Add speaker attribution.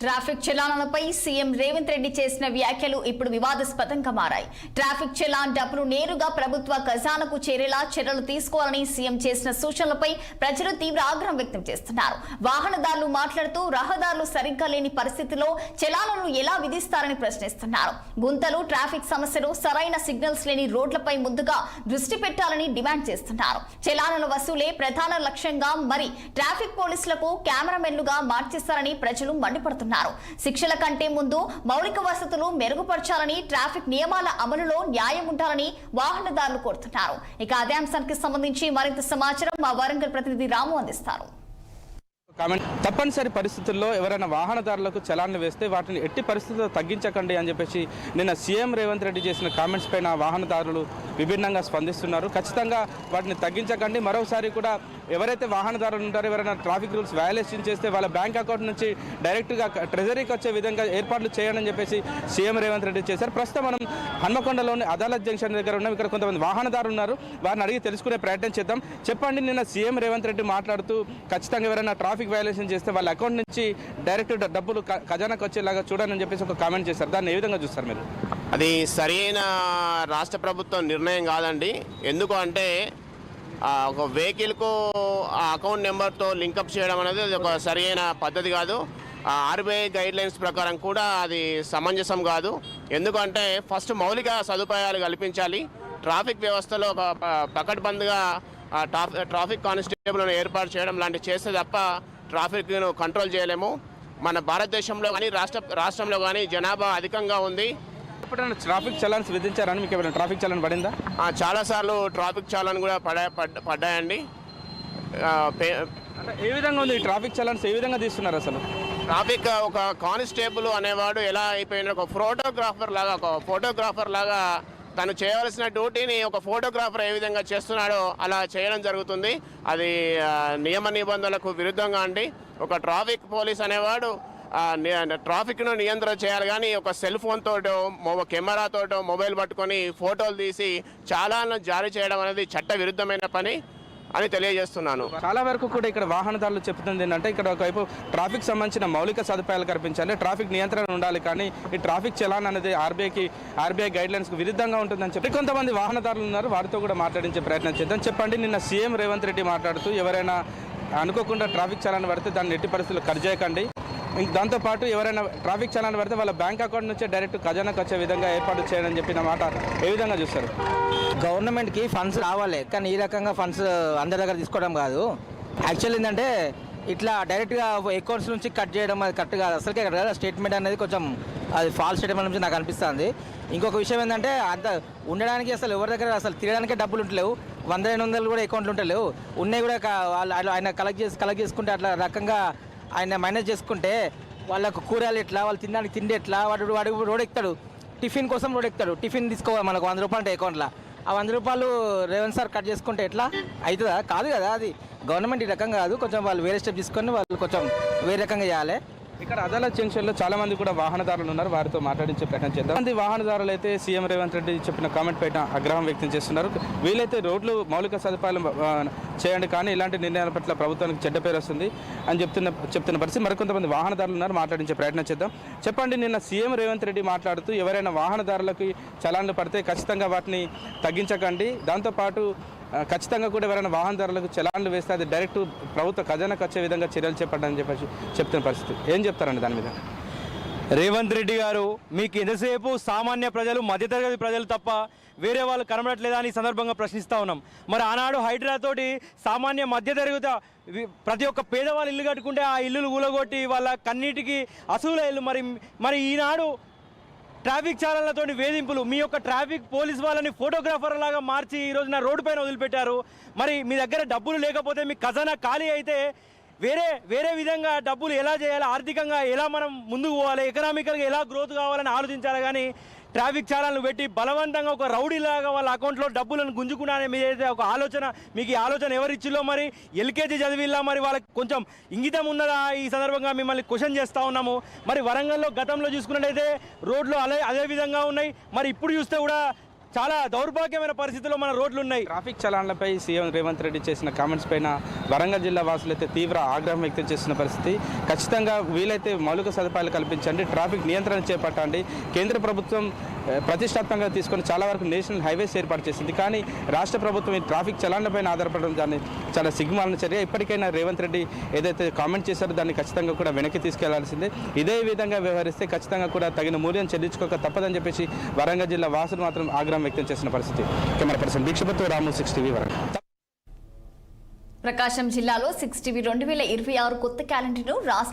Speaker 1: Traffic చలానాలపై CM Revanth Reddy చేసిన వ్యాఖ్యలు ఇప్పుడు వివాదాస్పదంగా మారాయి. ట్రాఫిక్ చలాన్ డబ్బులు నేరుగా ప్రభుత్వ ఖజానాకు చేరేలా చర్యలు తీసుకోవాలని సీఎం చేసిన సూచనలపై ప్రజలు తీవ్ర ఆగ్రహం వ్యక్తం చేస్తున్నారు. వాహనదారులు మాట్లాడుతూ రహదారులు సరిగ్గా లేని పరిస్థితిలో చలానాలను ఎలా విధిస్తారని ప్రశ్నిస్తున్నారు. గుంతలు, ట్రాఫిక్ సమస్యలు, సరైన సిగ్నల్స్ లేని రోడ్లపై ముందుగా దృష్టి పెట్టాలని డిమాండ్ చేస్తున్నారు. చలానాల వసూలే ప్రధాన లక్ష్యంగా మరి ట్రాఫిక్ పోలీసులకు కెమెరామెన్లుగా మార్చేస్తారని ప్రజలు మండిపడుతున్నారు. శిక్షల కంటే ముందు మౌలిక వసతులు మెరుగుపరచాలని, ట్రాఫిక్ నియమాల అమలులో న్యాయం ఉండాలని వాహనదారులు కోరుతున్నారు. ఇక అదే అంశానికి సంబంధించి మరింత సమాచారం మా వరంగల్ ప్రతినిధి రాము అందిస్తారు.
Speaker 2: తప్పనిసరి పరిస్థితుల్లో ఎవరైనా వాహనదారులకు చలాన్లు వేస్తే వాటిని ఎట్టి పరిస్థితుల్లో తగ్గించకండి అని చెప్పేసి నిన్న సీఎం రేవంత్ రెడ్డి చేసిన కామెంట్స్ పైన వాహనదారులు విభిన్నంగా స్పందిస్తున్నారు. ఖచ్చితంగా వాటిని తగ్గించకండి. మరోసారి కూడా ఎవరైతే వాహనదారులు ఉంటారో ఎవరైనా ట్రాఫిక్ రూల్స్ వయలేషన్ చేస్తే వాళ్ళ బ్యాంక్ అకౌంట్ నుంచి డైరెక్ట్గా ట్రెజరీకి వచ్చే విధంగా ఏర్పాట్లు చేయాలని చెప్పేసి సీఎం రేవంత్ రెడ్డి చేశారు. ప్రస్తుతం మనం హన్మకొండలోని అదాలత్ జంక్షన్ దగ్గర ఉన్నాం. ఇక్కడ కొంతమంది వాహనదారులు ఉన్నారు. వారిని అడిగి తెలుసుకునే ప్రయత్నం చేద్దాం. చెప్పండి, నిన్న సీఎం రేవంత్ రెడ్డి మాట్లాడుతూ ఖచ్చితంగా ఎవరైనా ట్రాఫిక్ వయలేషన్ చేస్తే వాళ్ళ అకౌంట్ నుంచి డైరెక్ట్ డబ్బులు ఖజానాకు వచ్చేలాగా చూడాలని చెప్పేసి ఒక కామెంట్ చేశారు. దాన్ని ఏ విధంగా చూస్తారు మీరు?
Speaker 3: అది సరైన రాష్ట్ర ప్రభుత్వం నిర్ణయం కాదండి. ఎందుకు అంటే ఒక వెహికల్కు ఆ అకౌంట్ నెంబర్తో లింకప్ చేయడం అనేది ఒక సరైన పద్ధతి కాదు. ఆర్బీఐ గైడ్లైన్స్ ప్రకారం కూడా అది సమంజసం కాదు. ఎందుకంటే ఫస్ట్ మౌలిక సదుపాయాలు కల్పించాలి. ట్రాఫిక్ వ్యవస్థలో ఒక పకడ్బందీగా ట్రాఫిక్ కానిస్టేబుల్ను ఏర్పాటు చేయడం లాంటివి చేస్తే తప్ప ట్రాఫిక్ను కంట్రోల్ చేయలేము. మన భారతదేశంలో కానీ రాష్ట్రంలో కానీ జనాభా అధికంగా ఉంది.
Speaker 2: ట్రాఫిక్ చలాన్స్ విధించారని మీకు ఏమైనా ట్రాఫిక్ చలాన్ పడిందా?
Speaker 3: చాలాసార్లు ట్రాఫిక్ చలాన్ కూడా పడ్డాయండి.
Speaker 2: ఏ విధంగా ఉంది ఈ ట్రాఫిక్ చలాన్స్? ఏ విధంగా తీస్తున్నారు అసలు?
Speaker 3: ట్రాఫిక్ ఒక కానిస్టేబుల్ అనేవాడు ఎలా అయిపోయిన ఒక ఫోటోగ్రాఫర్ లాగా తను చేయవలసిన డ్యూటీని ఒక ఫోటోగ్రాఫర్ ఏ విధంగా చేస్తున్నాడో అలా చేయడం జరుగుతుంది. అది నియమ నిబంధనలకు విరుద్ధంగా అండి. ఒక ట్రాఫిక్ పోలీస్ అనేవాడు ట్రాఫిక్ను నియంత్రణ చేయాలి, కానీ ఒక సెల్ ఫోన్ తోటో కెమెరాతోటో మొబైల్ పట్టుకొని ఫోటోలు తీసి చాలాను జారీ చేయడం అనేది చట్ట విరుద్ధమైన పని అని తెలియజేస్తున్నాను.
Speaker 2: చాలా వరకు కూడా ఇక్కడ వాహనదారులు చెప్తుంది ఏంటంటే ఇక్కడ ఒకవైపు ట్రాఫిక్ సంబంధించిన మౌలిక సదుపాయాలు కల్పించాలి, ట్రాఫిక్ నియంత్రణ ఉండాలి, కానీ ఈ ట్రాఫిక్ చలాన్ అనేది ఆర్బీఐ గైడ్లైన్స్కి విరుద్ధంగా ఉంటుందని చెప్పి కొంతమంది వాహనదారులు ఉన్నారు. వారితో కూడా మాట్లాడించే ప్రయత్నం చేద్దాం. చెప్పండి, నిన్న సీఎం రేవంత్ రెడ్డి మాట్లాడుతూ ఎవరైనా అనుకోకుండా ట్రాఫిక్ చలాన్ పడితే దాన్ని ఎట్టి పరిస్థితుల్లో కట్ చేయకండి, దాంతోపాటు ఎవరైనా ట్రాఫిక్ చలాన్ పడితే వాళ్ళ బ్యాంక్ అకౌంట్ నుంచే డైరెక్ట్ ఖజానాకు వచ్చే విధంగా ఏర్పాటు చేయాలని చెప్పిన మాట ఏ విధంగా చూస్తారు?
Speaker 4: గవర్నమెంట్కి ఫండ్స్ రావాలి, కానీ ఈ రకంగా ఫండ్స్ అందరి దగ్గర తీసుకోవడం కాదు. యాక్చువల్ ఏంటంటే ఇట్లా డైరెక్ట్గా అకౌంట్స్ నుంచి కట్ చేయడం అది కరెక్ట్ కాదు. అసలుకే కదా స్టేట్మెంట్ అనేది కొంచెం అది ఫాల్స్ స్టేట్మెంట్ నుంచి నాకు అనిపిస్తుంది. ఇంకొక విషయం ఏంటంటే అంత ఉండడానికి అసలు ఎవరి దగ్గర అసలు తిరగడానికే డబ్బులు ఉంటలేవు. 100-200 కూడా అకౌంట్లు ఉంటలేవు. ఉన్నాయి కూడా ఆయన కలెక్ట్ చేసుకుంటే అట్లా రకంగా ఆయన మేనేజ్ చేసుకుంటే వాళ్ళకు కూరలు ఎట్లా, వాళ్ళు తినడానికి తిండి ఎట్లా, వాడు రోడ్ ఎక్కుతాడు, టిఫిన్ కోసం రోడ్ ఎక్కుతాడు. టిఫిన్ తీసుకోవాలి మనకు 100 రూపాయలు అంటే అకౌంట్లో. ఆ 100 రూపాయలు రేవంత్ సార్ కట్ చేసుకుంటే ఎట్లా అవుతుందా? కాదు కదా. అది గవర్నమెంట్ ఈ రకంగా కాదు. కొంచెం వాళ్ళు వేరే స్టెప్ తీసుకొని వాళ్ళు కొంచెం వేరే రకంగా చేయాలి.
Speaker 2: ఇక్కడ అదాలత్ జంక్షన్లో చాలా మంది కూడా వాహనదారులు ఉన్నారు. వారితో మాట్లాడించే ప్రయత్నం చేద్దాం. మంది వాహనదారులు అయితే సీఎం రేవంత్ రెడ్డి చెప్పిన కామెంట్ పైన ఆగ్రహం వ్యక్తం చేస్తున్నారు. వీలైతే రోడ్లు మౌలిక సదుపాయాలు చేయండి, కానీ ఇలాంటి నిర్ణయాల పట్ల ప్రభుత్వానికి చెడ్డ పేరు వస్తుంది అని చెప్తున్న పరిస్థితి. మరికొంతమంది వాహనదారులు ఉన్నారు, మాట్లాడించే ప్రయత్నం చేద్దాం. చెప్పండి, నిన్న సీఎం రేవంత్ రెడ్డి మాట్లాడుతూ ఎవరైనా వాహనదారులకు చలాన్లు పడితే ఖచ్చితంగా వాటిని తగ్గించకండి, దాంతోపాటు ఖచ్చితంగా కూడా ఎవరైనా వాహనదారులకు చలాన్లు వేస్తే అది డైరెక్ట్ ప్రభుత్వ ఖజానాకు వచ్చే విధంగా చర్యలు చేపట్టని చెప్పేసి చెప్తున్న పరిస్థితి. ఏం చెప్తారండి దాని మీద?
Speaker 5: రేవంత్ రెడ్డి గారు, మీకు ఎంతసేపు సామాన్య ప్రజలు, మధ్యతరగతి ప్రజలు తప్ప వేరే వాళ్ళు కనబడట్లేదా అని సందర్భంగా ప్రశ్నిస్తూ ఉన్నాం. మరి ఆనాడు హైడ్రాతోటి సామాన్య మధ్యతరగతి ప్రతి ఒక్క పేదవాళ్ళు ఇల్లు కట్టుకుంటే ఆ ఇల్లులు ఊలగొట్టి వాళ్ళ కన్నీటికి అసూల ఇల్లు. మరి ఈనాడు ట్రాఫిక్ ఛానళ్లతో వేధింపులు, మీ యొక్క ట్రాఫిక్ పోలీస్ వాళ్ళని ఫోటోగ్రాఫర్ లాగా మార్చి ఈ రోజున రోడ్డు పైన వదిలిపెట్టారు. మరి మీ దగ్గర డబ్బులు లేకపోతే, మీ ఖజానా ఖాళీ అయితే వేరే విధంగా డబ్బులు ఎలా చేయాలి, ఆర్థికంగా ఎలా మనం ముందుకు పోవాలి, ఎకనామికల్గా ఎలా గ్రోత్ కావాలని ఆలోచించాలి. కానీ ట్రాఫిక్ ఛానల్ను పెట్టి బలవంతంగా ఒక రౌడీలాగా వాళ్ళ అకౌంట్లో డబ్బులను గుంజుకున్నానే మీదైతే ఒక ఆలోచన, మీకు ఈ ఆలోచన ఎవరిచ్చిలో? మరి ఎల్కేజీ చదివిల్లా? మరి వాళ్ళకి కొంచెం ఇంగితం ఉన్నదా? ఈ సందర్భంగా మిమ్మల్ని క్వశ్చన్ చేస్తూ ఉన్నాము. మరి వరంగల్లో గతంలో చూసుకున్నట్టయితే రోడ్లు అదే విధంగా ఉన్నాయి. మరి ఇప్పుడు చూస్తే కూడా చాలా దౌర్భాగ్యమైన పరిస్థితుల్లో మన రోడ్లు ఉన్నాయి.
Speaker 2: ట్రాఫిక్ చలాన్లపై సీఎం రేవంత్ రెడ్డి చేసిన కామెంట్స్ పైన వరంగల్ జిల్లా వాసులు అయితే తీవ్ర ఆగ్రహం వ్యక్తం చేస్తున్న పరిస్థితి. ఖచ్చితంగా వీలైతే మౌలిక సదుపాయాలు కల్పించండి, ట్రాఫిక్ నియంత్రణ చేపట్టండి. కేంద్ర ప్రభుత్వం ప్రతిష్టాత్మకంగా తీసుకొని చాలా వరకు నేషనల్ హైవేస్ ఏర్పాటు చేసింది. కానీ రాష్ట్ర ప్రభుత్వం ఈ ట్రాఫిక్ చలాన్లపైన ఆధారపడడం దాన్ని చాలా సిగ్గుమాలిన చర్య. ఇప్పటికైనా రేవంత్ రెడ్డి ఏదైతే కామెంట్ చేశారో దాన్ని ఖచ్చితంగా కూడా వెనక్కి తీసుకెళ్లాల్సిందే. ఇదే విధంగా వ్యవహరిస్తే ఖచ్చితంగా కూడా తగిన మూల్యం చెల్లించుకోక తప్పదని చెప్పేసి వరంగల్ జిల్లా వాసులు మాత్రం ఆగ్రహం వ్యక్తం చేసిన పరిస్థితి. కెమెరా పర్సన్ దీక్షపతి రాము 6 TV వరంగల్.
Speaker 1: ప్రకాశం జిల్లాలో 6 TV 2026 కొత్త క్యాలెండర్ను రాష్ట్ర